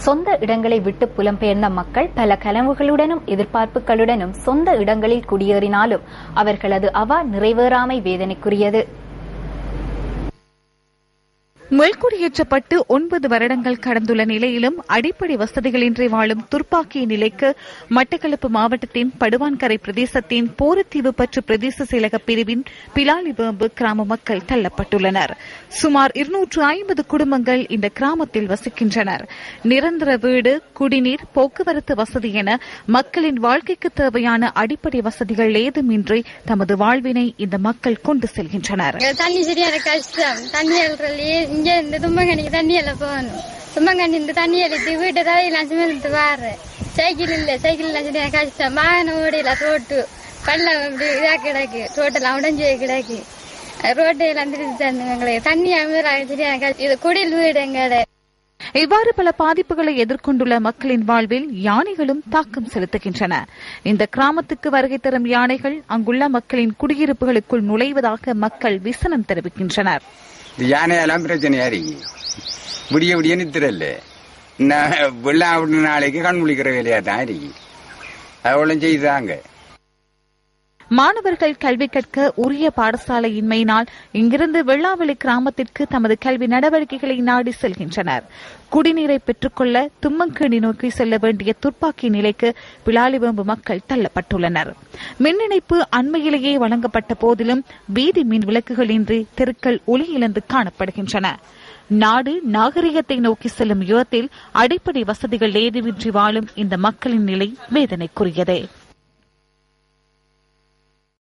சொந்த இடங்களை விட்டு புலம்பெயர்ந்த மக்கள் பல கனவுகளுடனும் எதிர்பார்ப்புகளுடனும் சொந்த இடங்களில் குடியேறினாலும் அவர்களது அவா நிறைவேறாமை வேதனைக்குரியது. மேல்குடியேற்றப்பட்டு 9 வருடங்கள் கடந்துள்ள நிலையிலும் அடிப்படை வசதிகளின்றி வாழும் துர்ப்பாக்கிய நிலைக்கு மட்டக்களப்பு மாவட்டத்தின் படுவான்கரை பிரதேசத்தின் போரத்தீவு பற்று பிரதேச செயலக பிரிவின் பிலாலிவேம்பு கிராம மக்கள் தள்ளப்பட்டுள்ளனர். சுமார் 250 குடும்பங்கள் இந்த கிராமத்தில் வசிக்கின்றனர். நிரந்தர வீடு, குடிநீர், போக்குவரத்து வசதி என மக்களின் வாழ்க்கைக்கு தேவையான அடிப்படை வசதிகள் ஏதுமின்றி தமது வாழ்வினை இந்த மக்கள் கொண்டு செல்கின்றனர். இங்க இந்த தும்பங்கனிக்கு தண்ணி எல்லாம் போகணும். தும்பங்கனி இந்த தண்ணி எழுத்து வீட்டு தலையெல்லாம் சிமெண்ட் வாரு. சைக்கிள் இல்ல, சைக்கிள் எல்லாம் சரியா கஷ்டம். வாகனம் ஓடையில ரோட்டு பள்ளம் இப்படி இதா கிடக்கு, ரோட்டெல்லாம் உடஞ்சி கிடக்கு. ரோட்டையெல்லாம் திருச்சி தந்துங்களுக்கு தண்ணி சரியா கஷ்டம். இது குடில் வீடு எங்கட. இவ்வாறு பல பாதிப்புகளை எதிர்கொண்டுள்ள மக்களின் வாழ்வில் யானைகளும் தாக்கம் செலுத்துகின்றன. இந்த கிராமத்துக்கு வருகை தரும் யானைகள் அங்குள்ள மக்களின் குடியிருப்புகளுக்குள் நுழைவதாக மக்கள் விசனம் தெரிவிக்கின்றனர். யானையெல்லாம் பிரச்சனையா இருக்கு. விடிய விடிய நித்திரல்ல. வெள்ளம் நாளைக்கு கண் முழிக்கிற வேலையா தான் இருக்கு. அவ்வளவு செய்தாங்க. மாணவர்கள் கல்வி கற்க உரிய பாடசாலை இன்மையினால் இங்கிருந்து வெள்ளாவெளி கிராமத்திற்கு தமது கல்வி நடவடிக்கைகளை நாடி செல்கின்றனர். குடிநீரை பெற்றுக்கொள்ள தும்மங்கேணி நோக்கி செல்ல வேண்டிய துர்ப்பாக்கிய நிலைக்கு பிலாலிவேம்பு மக்கள் தள்ளப்பட்டுள்ளனர். மின் இணைப்பு அண்மையிலேயே வழங்கப்பட்ட போதிலும் வீதி மின் விளக்குகளின்றி தெருக்கள் ஒளி இழந்து காணப்படுகின்றன. நாடு நாகரிகத்தை நோக்கி செல்லும் யுகத்தில் அடிப்படை வசதிகள் ஏதுமின்றி வாழும் இந்த மக்களின் நிலை வேதனைக்குரியதே.